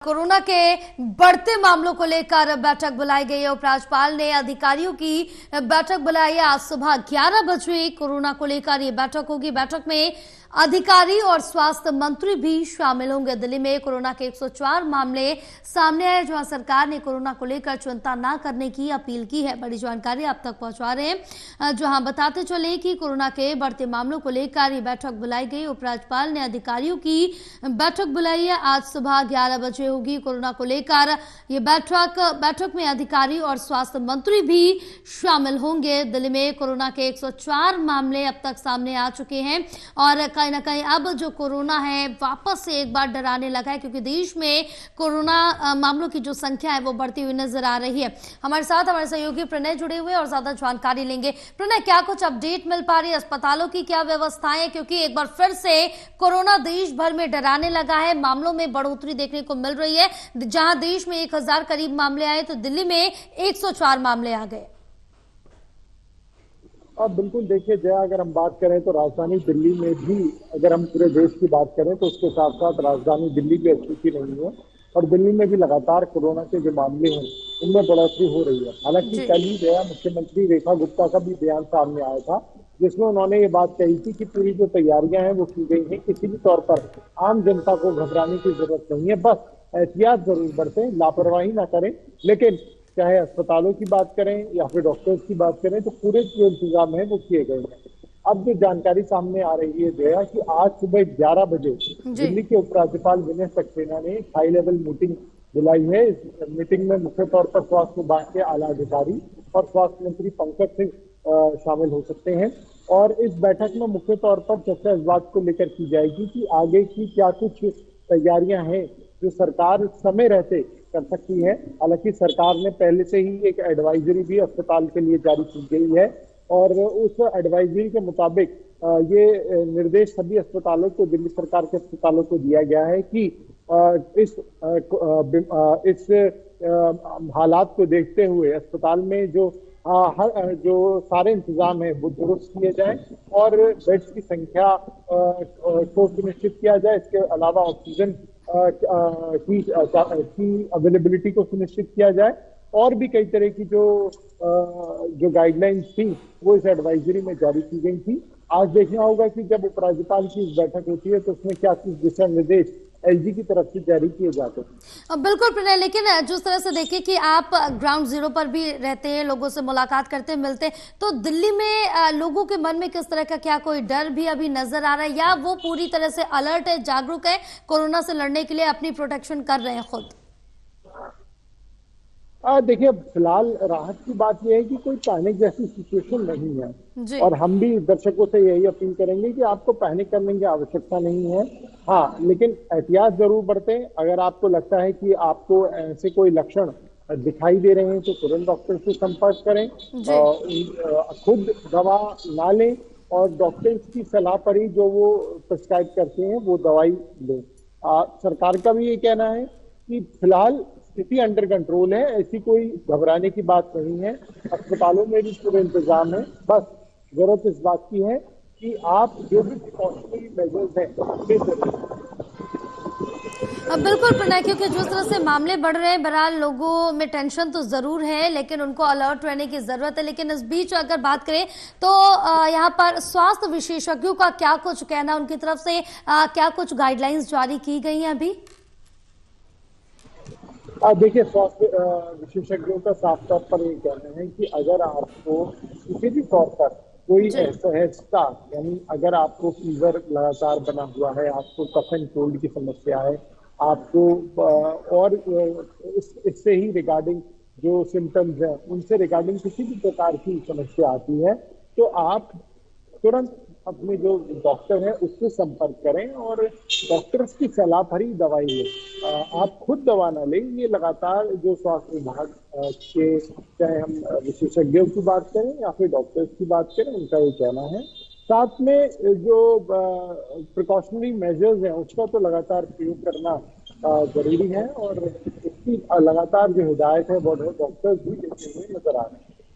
Corona के बढ़ते मामलों को लेकर बैठक बुलाई गई है। उपराज्यपाल ने अधिकारियों की बैठक बुलाई है। आज सुबह 11 बजे कोरोना को लेकर ये बैठक होगी। बैठक में अधिकारी और स्वास्थ्य मंत्री भी शामिल होंगे। दिल्ली में कोरोना के 104 मामले सामने आए, जहां सरकार ने कोरोना को लेकर चिंता न करने की अपील की है। बड़ी जानकारी आप तक पहुंचा रहे हैं, जहां बताते चले कि कोरोना के बढ़ते मामलों को लेकर ये बैठक बुलाई गई। उपराज्यपाल ने अधिकारियों की बैठक बुलाई है। आज सुबह 11 बजे होगी कोरोना को लेकर ये बैठक में अधिकारी और स्वास्थ्य मंत्री भी शामिल होंगे। दिल्ली में कोरोना के 104 मामले अब तक सामने आ चुके हैं और कहीं ना कहीं अब जो कोरोना है वापस से एक बार डराने लगा है, क्योंकि देश में कोरोना मामलों की जो संख्या है वो बढ़ती हुई नजर आ रही है। हमारे साथ हमारे सहयोगी प्रणय जुड़े हुए और ज्यादा जानकारी लेंगे। प्रणय, क्या कुछ अपडेट मिल पा रही है? अस्पतालों की क्या व्यवस्थाएं, क्योंकि एक बार फिर से कोरोना देश भर में डराने लगा है। मामलों में बढ़ोतरी देखने को मिल रही है। जहां देश में 1000 करीब मामले आए तो दिल्ली में 104 मामले आ गए। अब बिल्कुल देखिए जया, अगर हम बात करें तो राजधानी दिल्ली में भी, अगर हम पूरे देश की बात करें तो उसके साथ साथ राजधानी दिल्ली भी अच्छी नहीं है और दिल्ली में भी लगातार कोरोना के जो मामले हैं उनमें बढ़ोतरी हो रही है। हालांकि कल ही जया मुख्यमंत्री रेखा गुप्ता का भी बयान सामने आया था, जिसमें उन्होंने ये बात कही थी कि पूरी जो तैयारियां हैं वो की गई हैं, किसी भी तौर पर आम जनता को घबराने की जरूरत नहीं है, बस एहतियात जरूर बरतें, लापरवाही ना करें। लेकिन चाहे अस्पतालों की बात करें या फिर डॉक्टर्स की बात करें तो पूरे जो इंतजाम है वो किए गए हैं। अब जो जानकारी सामने आ रही है जया कि आज सुबह 11 बजे दिल्ली के उपराज्यपाल विनय सक्सेना ने हाई लेवल मीटिंग बुलाई है। इस मीटिंग में मुख्य तौर पर स्वास्थ्य विभाग के आला अधिकारी और स्वास्थ्य मंत्री पंकज सिंह शामिल हो सकते हैं और इस बैठक में मुख्य तौर पर चर्चा इस बात को लेकर की जाएगी कि आगे की क्या कुछ तैयारियां हैं जो सरकार समय रहते कर सकती है। हालांकि सरकार ने पहले से ही एक एडवाइजरी भी अस्पताल के लिए जारी की गई है और उस एडवाइजरी के मुताबिक ये निर्देश सभी अस्पतालों को, दिल्ली सरकार के अस्पतालों को दिया गया है कि इस हालात को देखते हुए अस्पताल में जो सारे इंतजाम है वो दुरुस्त किए जाए और बेड्स की संख्या को सुनिश्चित किया जाए। इसके अलावा ऑक्सीजन की अवेलेबिलिटी को सुनिश्चित किया जाए और भी कई तरह की जो गाइडलाइंस थी वो इस एडवाइजरी में जारी की गई थी। आज देखना होगा कि जब उपराज्यपाल की इस बैठक होती है तो उसमें क्या कुछ दिशा निर्देश एलजी की तरफ से जारी किए जाते हैं। बिल्कुल प्रणय, लेकिन जिस तरह से देखिए कि आप ग्राउंड जीरो पर भी रहते हैं, लोगों से मुलाकात करते मिलते हैं, तो दिल्ली में लोगों के मन में किस तरह का क्या कोई डर भी अभी नजर आ रहा है या वो पूरी तरह से अलर्ट है, जागरूक है, कोरोना से लड़ने के लिए अपनी प्रोटेक्शन कर रहे हैं खुद? देखिए फिलहाल राहत की बात यह है कि कोई पैनिक जैसी सिचुएशन नहीं है और हम भी दर्शकों से यही अपील करेंगे कि आपको पैनिक करने की आवश्यकता नहीं है। हाँ, लेकिन एहतियात जरूर बरतें। अगर आपको लगता है कि आपको ऐसे कोई लक्षण दिखाई दे रहे हैं तो तुरंत डॉक्टर से संपर्क करें, खुद दवा ना लें और डॉक्टर्स की सलाह पर ही जो वो प्रिस्क्राइब करते हैं वो दवाई लें। सरकार का भी ये कहना है कि फिलहाल स्थिति अंडर कंट्रोल है, ऐसी कोई घबराने की बात नहीं है। अस्पतालों में भी पूरे इंतजाम है, बस जरूरत इस बात की है कि आप जो भी प्रिकॉशनरी मेजर्स हैं बिल्कुल प्रणय, क्योंकि जिस तरह से मामले बढ़ रहे हैं, बहरहाल लोगों में टेंशन तो जरूर है, लेकिन उनको अलर्ट रहने की जरूरत है। लेकिन इस बीच अगर बात करें तो यहाँ पर स्वास्थ्य विशेषज्ञों का क्या कुछ कहना, उनकी तरफ से क्या कुछ गाइडलाइंस जारी की गई हैं अभी? देखिए स्वास्थ्य विशेषज्ञों का साफ तौर पर ये कहना है कि अगर आपको किसी भी तौर पर कोई सहजता, यानी अगर आपको फीवर लगातार बना हुआ है, आपको कफ एंड कोल्ड की समस्या है, आपको और इससे ही रिगार्डिंग जो सिम्टम्स हैं उनसे रिगार्डिंग किसी भी प्रकार की समस्या आती है तो आप तुरंत अपने जो डॉक्टर है उससे संपर्क करें और डॉक्टर्स की सलाह पर ही दवाई लें। आप खुद दवा ना लें। ये लगातार जो स्वास्थ्य विभाग के, चाहे हम विशेषज्ञों की बात करें या फिर डॉक्टर्स की बात करें, उनका ये कहना है। साथ में जो प्रिकॉशनरी मेजर्स हैं उसका तो लगातार प्रयोग करना जरूरी है और इसकी लगातार जो हिदायत है वो डॉक्टर्स भी देते हुए नजर आ रहे हैं।